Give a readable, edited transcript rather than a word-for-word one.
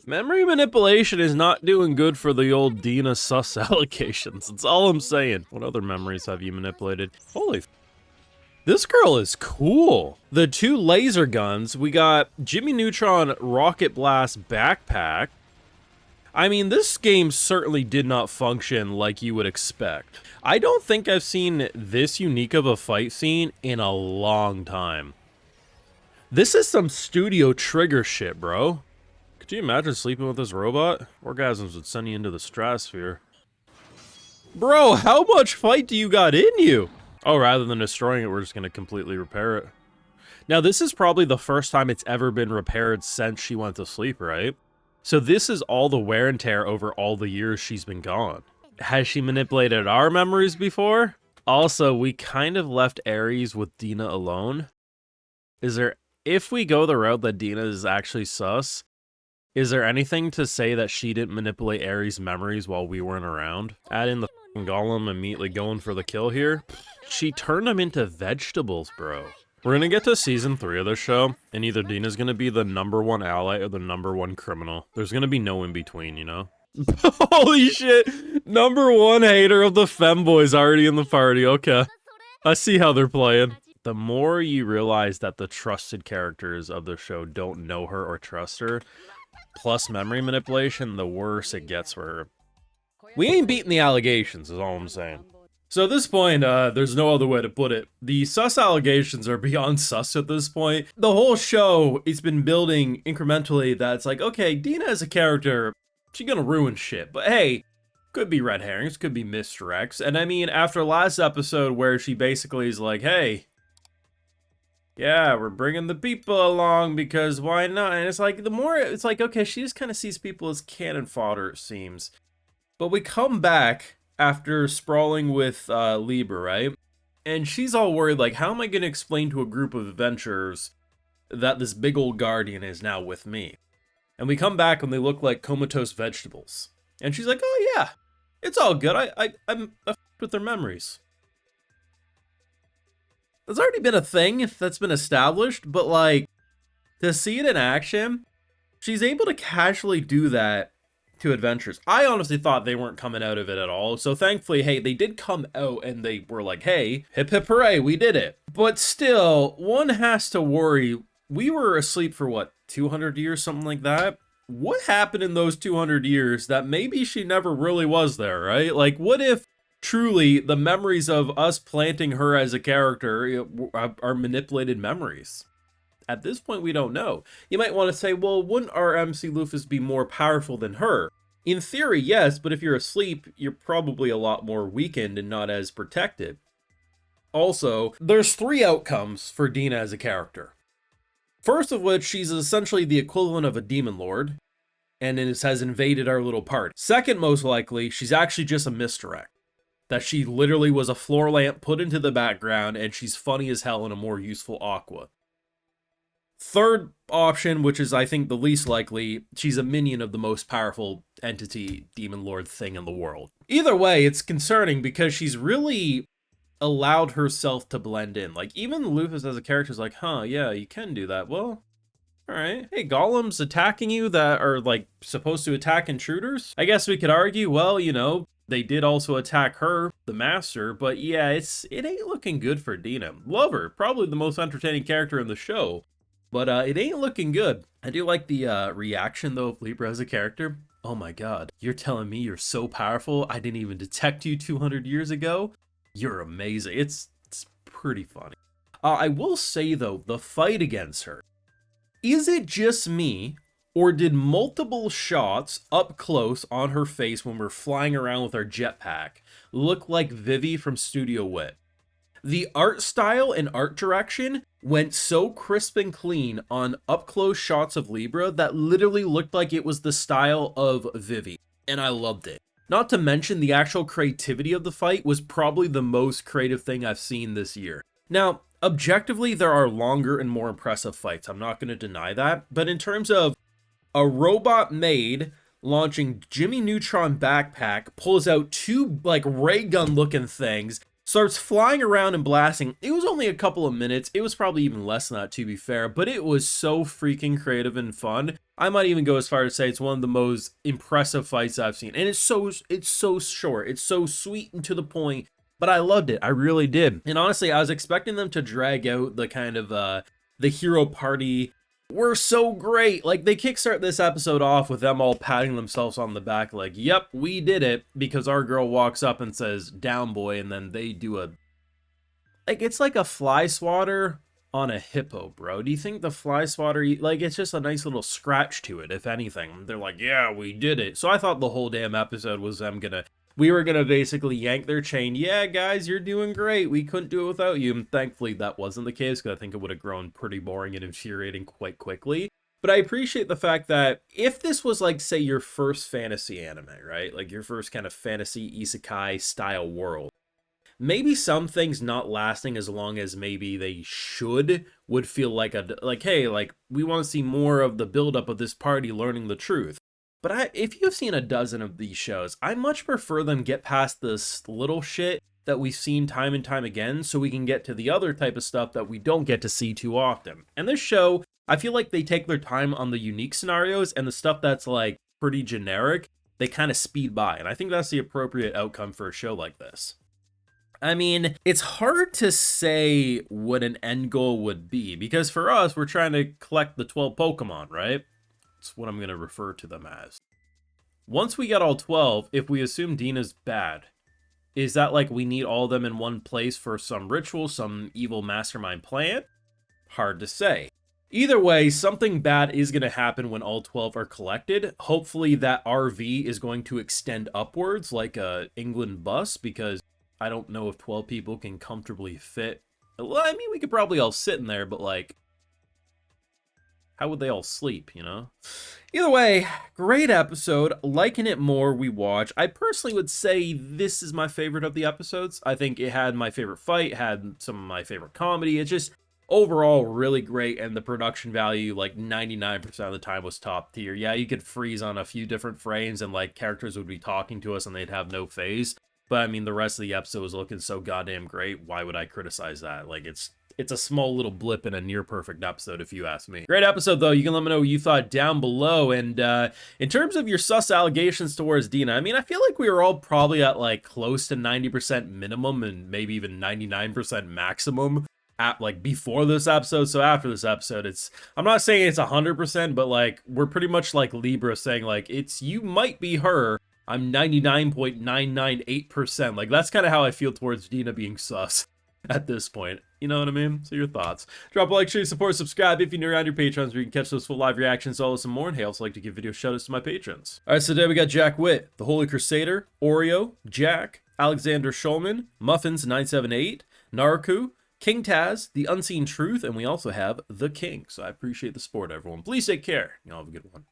Memory manipulation is not doing good for the old Dina sus allegations. That's all I'm saying. What other memories have you manipulated? Holy this girl is cool. The 2 laser guns. We got Jimmy Neutron Rocket Blast backpack. I mean, this game certainly did not function like you would expect. I don't think I've seen this unique of a fight scene in a long time. This is some Studio Trigger shit, bro. Could you imagine sleeping with this robot? Orgasms would send you into the stratosphere. Bro, how much fight do you got in you? Oh, rather than destroying it, we're just gonna completely repair it. Now, this is probably the first time it's ever been repaired since she went to sleep, right? So this is all the wear and tear over all the years she's been gone. Has she manipulated our memories before? Also, we kind of left Ares with Dina alone. Is there, if we go the route that Dina is actually sus, is there anything to say that she didn't manipulate Ares' memories while we weren't around? Add in the golem immediately going for the kill here. She turned them into vegetables, bro. We're gonna get to season 3 of this show, and either Dina's gonna be the #1 ally or the #1 criminal. There's gonna be no in between, you know? Holy shit! #1 hater of the femboys already in the party, okay. I see how they're playing. The more you realize that the trusted characters of the show don't know her or trust her, plus memory manipulation, the worse it gets for her. We ain't beating the allegations, is all I'm saying. So at this point, there's no other way to put it. The sus allegations are beyond sus at this point. The whole show, it's been building incrementally that it's like, okay, Dina as a character, she's gonna ruin shit. But hey, could be red herrings, could be misdirects. And I mean, after last episode where she basically is like, hey, yeah, we're bringing the people along because why not? And it's like, the more, it's like, okay, she just kind of sees people as cannon fodder, it seems. But we come back after sprawling with Libra, right? And she's all worried, like, how am I going to explain to a group of adventurers that this big old guardian is now with me? And we come back and they look like comatose vegetables. And she's like, oh yeah, it's all good. I'm with their memories. There's already been a thing that's been established, but like, to see it in action, she's able to casually do that to adventures. I honestly thought they weren't coming out of it at all. So thankfully, hey, they did come out and they were like, hey, hip hip hooray, we did it. But still, one has to worry. We were asleep for what, 200 years, something like that? What happened in those 200 years that maybe she never really was there, right? Like, what if truly the memories of us planting her as a character are manipulated memories? At this point, we don't know. You might want to say, well, wouldn't our MC Lufus be more powerful than her? In theory, yes, but if you're asleep, you're probably a lot more weakened and not as protected. Also, there's 3 outcomes for Dina as a character. First of which, she's essentially the equivalent of a demon lord, and has invaded our little party. Second most likely, she's actually just a misdirect. That she literally was a floor lamp put into the background, and she's funny as hell in a more useful Aqua. Third option, which is I think the least likely, she's a minion of the most powerful entity, demon lord thing in the world. Either way, it's concerning because she's really allowed herself to blend in. Like, even Lufus as a character is like, huh, yeah, you can do that. Well, alright. Hey, golems attacking you that are, like, supposed to attack intruders? I guess we could argue, well, you know, they did also attack her, the master, but yeah, it ain't looking good for Dina. Love her, probably the most entertaining character in the show. But it ain't looking good. I do like the reaction, though, of Libra as a character. Oh my god, you're telling me you're so powerful, I didn't even detect you 200 years ago? You're amazing. It's pretty funny. I will say, though, the fight against her. Is it just me, or did multiple shots up close on her face when we're flying around with our jetpack look like Vivi from Studio Wit? The art style and art direction went so crisp and clean on up-close shots of Libra that literally looked like it was the style of Vivi, and I loved it. Not to mention the actual creativity of the fight was probably the most creative thing I've seen this year. Now, objectively, there are longer and more impressive fights, I'm not going to deny that, but in terms of a robot maid launching Jimmy Neutron backpack, pulls out 2 like ray gun looking things, starts flying around and blasting. It was only a couple of minutes. It was probably even less than that, to be fair, but it was so freaking creative and fun. I might even go as far as to say it's one of the most impressive fights I've seen. And it's so short. It's so sweet and to the point, but I loved it. I really did. And honestly, I was expecting them to drag out the kind of the hero party. We're so great. Like, they kickstart this episode off with them all patting themselves on the back like, "Yep, we did it," because our girl walks up and says, "Down, boy," and then they do a, like, it's like a fly swatter on a hippo, bro. Do you think the fly swatter, like, it's just a nice little scratch to it, if anything? They're like, "Yeah, we did it." So I thought the whole damn episode was them we were gonna basically yank their chain. "Yeah, guys, you're doing great. We couldn't do it without you." And thankfully that wasn't the case, because I think it would have grown pretty boring and infuriating quite quickly. But I appreciate the fact that if this was, like, say, your first fantasy anime, right? Like, your first kind of fantasy isekai style world, maybe some things not lasting as long as maybe they would feel like hey, like, we want to see more of the buildup of this party learning the truth. But if you've seen a dozen of these shows, I much prefer them get past this little shit that we've seen time and time again, so we can get to the other type of stuff that we don't get to see too often. And this show, I feel like they take their time on the unique scenarios, and the stuff that's, like, pretty generic, they kind of speed by. And I think that's the appropriate outcome for a show like this. I mean, it's hard to say what an end goal would be, because for us, we're trying to collect the 12 Pokemon, right? That's what I'm going to refer to them as. Once we get all 12, if we assume Dina's bad, is that like we need all of them in one place for some ritual, some evil mastermind plan? Hard to say. Either way, something bad is going to happen when all 12 are collected. Hopefully that RV is going to extend upwards like a England bus, because I don't know if 12 people can comfortably fit. Well, I mean, we could probably all sit in there, but, like, how would they all sleep, you know? Either way, great episode. Liking it more we watch. I personally would say this is my favorite of the episodes. I think it had my favorite fight, had some of my favorite comedy. It's just overall really great, and the production value, like, 99% of the time was top tier. Yeah, you could freeze on a few different frames and, like, characters would be talking to us and they'd have no phase. But I mean, the rest of the episode was looking so goddamn great. Why would I criticize that? Like, it's a small little blip in a near perfect episode, if you ask me. Great episode, though. You can let me know what you thought down below. And in terms of your sus allegations towards Dina, I mean, I feel like we were all probably at, like, close to 90% minimum and maybe even 99% maximum at, like, before this episode. So after this episode, I'm not saying it's 100%, but, like, we're pretty much like Libra saying, like, you might be her. I'm 99.998%. Like, that's kind of how I feel towards Dina being sus at this point. You know what I mean? So your thoughts. Drop a like, share, support, subscribe if you're new around your patrons, where you can catch those full live reactions, all this and more. And hey, I also like to give video shoutouts to my patrons. Alright, so today we got Jack Witt, The Holy Crusader, Oreo, Jack, Alexander Schulman, Muffins978, Naruku, King Taz, The Unseen Truth, and we also have The King. So I appreciate the support, everyone. Please take care. Y'all have a good one.